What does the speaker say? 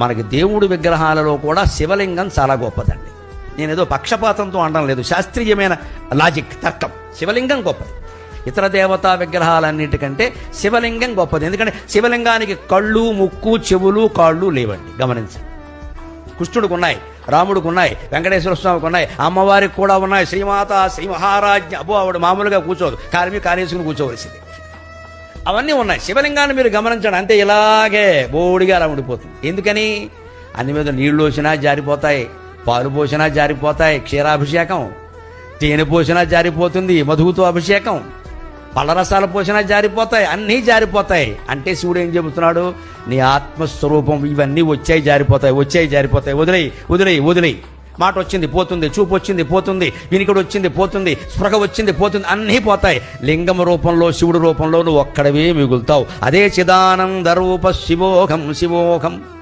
మనకి దేవుడి విగ్రహాలలో కూడా శివలింగం చాలా గొప్పదండి. నేనేదో పక్షపాతంతో అనడం లేదు, శాస్త్రీయమైన లాజిక్, తర్కం. శివలింగం గొప్పది. ఇతర దేవతా విగ్రహాలన్నిటికంటే శివలింగం గొప్పది. ఎందుకంటే శివలింగానికి కళ్ళు, ముక్కు, చెవులు, కాళ్ళు లేవండి. గమనించండి. కృష్ణుడికి ఉన్నాయి, రాముడికి ఉన్నాయి, వెంకటేశ్వర స్వామికి ఉన్నాయి, అమ్మవారికి కూడా ఉన్నాయి. శ్రీమాత, శ్రీ మహారాజ్ఞ. అబ్బో, ఆవిడ మామూలుగా కూర్చోదు, కాలేసుకుని కూర్చోవలసింది. అవన్నీ ఉన్నాయి. శివలింగాన్ని మీరు గమనించండి, అంతే ఇలాగే బోడిగా అలా ఉండిపోతుంది. ఎందుకని? అన్ని మీద నీళ్లు పోసినా జారిపోతాయి, పాలు పోసినా జారిపోతాయి, క్షీరాభిషేకం, తేనె పోసినా జారిపోతుంది, మధువుతో అభిషేకం, పళ్ళరసాలు పోసినా జారిపోతాయి, అన్నీ జారిపోతాయి. అంటే శివుడు ఏం చెబుతున్నాడు? నీ ఆత్మస్వరూపం ఇవన్నీ వచ్చాయి జారిపోతాయి, వచ్చాయి జారిపోతాయి, వదిలేయి వదిలేయి వదిలేయి. మాట వచ్చింది పోతుంది, చూపు వచ్చింది పోతుంది, వినికిడి వచ్చింది పోతుంది, స్పృహ వచ్చింది పోతుంది, అన్నీ పోతాయి. లింగం రూపంలో, శివుడు రూపంలో నువ్వు ఒక్కడవే మిగులుతావు. అదే చిదానంద రూప శివోహం శివోహం.